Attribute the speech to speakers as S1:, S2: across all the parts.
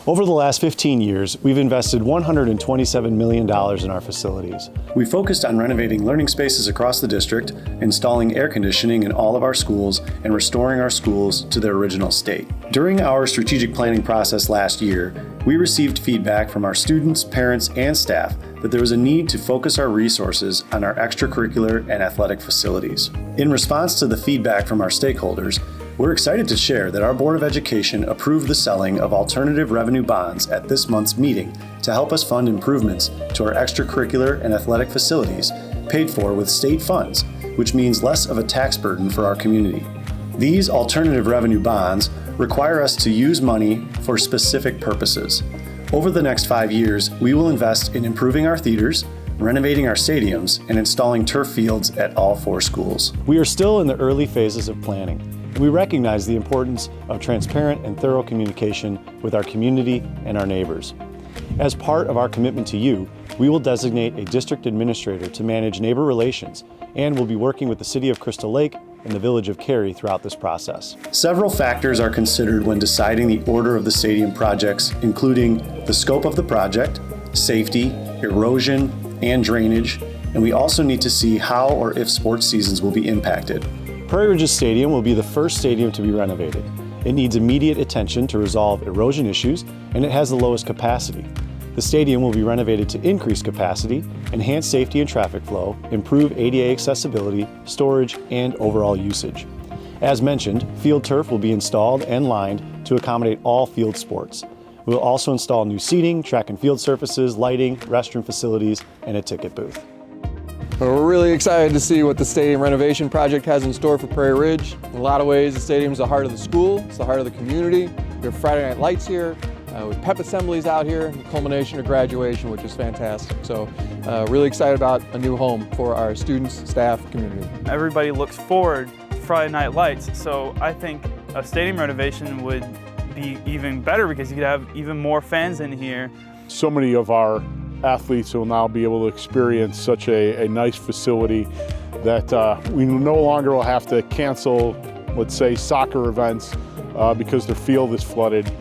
S1: Over the last 15 years, we've invested $127 million in our facilities. We focused on renovating learning spaces across the district, installing air conditioning in all of our schools, and restoring our schools to their original state. During our strategic planning process last year, we received feedback from our students, parents, and staff that there was a need to focus our resources on our extracurricular and athletic facilities. In response to the feedback from our stakeholders, we're excited to share that our Board of Education approved the selling of alternative revenue bonds at this month's meeting to help us fund improvements to our extracurricular and athletic facilities paid for with state funds, which means less of a tax burden for our community. These alternative revenue bonds require us to use money for specific purposes. Over the next 5 years, we will invest in improving our theaters, renovating our stadiums, and installing turf fields at all 4 schools. We are still in the early phases of planning. We recognize the importance of transparent and thorough communication with our community and our neighbors. As part of our commitment to you, we will designate a district administrator to manage neighbor relations and will be working with the City of Crystal Lake and the Village of Cary throughout this process. Several factors are considered when deciding the order of the stadium projects, including the scope of the project, safety, erosion, and drainage, and we also need to see how or if sports seasons will be impacted. Prairie Ridge's stadium will be the first stadium to be renovated. It needs immediate attention to resolve erosion issues, and it has the lowest capacity. The stadium will be renovated to increase capacity, enhance safety and traffic flow, improve ADA accessibility, storage, and overall usage. As mentioned, field turf will be installed and lined to accommodate all field sports. We will also install new seating, track and field surfaces, lighting, restroom facilities, and a ticket booth.
S2: We're really excited to see what the stadium renovation project has in store for Prairie Ridge. In a lot of ways, the stadium's the heart of the school, it's the heart of the community. We have Friday night lights here, with pep assemblies out here, the culmination of graduation, which is fantastic. So really excited about a new home for our students, staff, community.
S3: Everybody looks forward to Friday night lights, so I think a stadium renovation would be even better because you could have even more fans in here.
S4: So many of our athletes will now be able to experience such a nice facility that we no longer will have to cancel, let's say, soccer events because their field is flooded.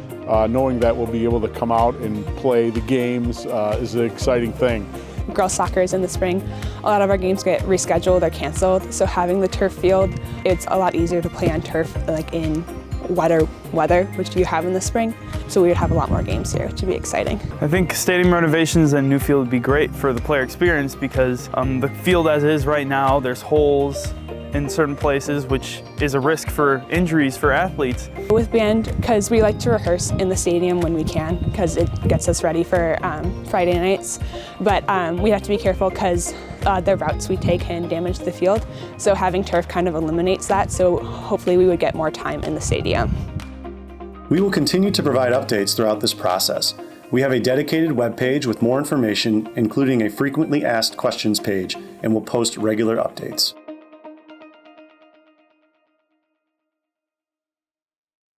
S4: Knowing that we'll be able to come out and play the games is an exciting thing.
S5: Girls soccer is in the spring. A lot of our games get rescheduled or canceled, so having the turf field, it's a lot easier to play on turf like in wetter weather, which you have in the spring. So we would have a lot more games here, which would be exciting.
S3: I think stadium renovations and new field would be great for the player experience because the field as is right now, there's holes in certain places, which is a risk for injuries for athletes.
S5: With band, because we like to rehearse in the stadium when we can, because it gets us ready for Friday nights. But we have to be careful because the routes we take can damage the field. So having turf kind of eliminates that. So hopefully we would get more time in the stadium.
S1: We will continue to provide updates throughout this process. We have a dedicated webpage with more information, including a frequently asked questions page, and will post regular updates.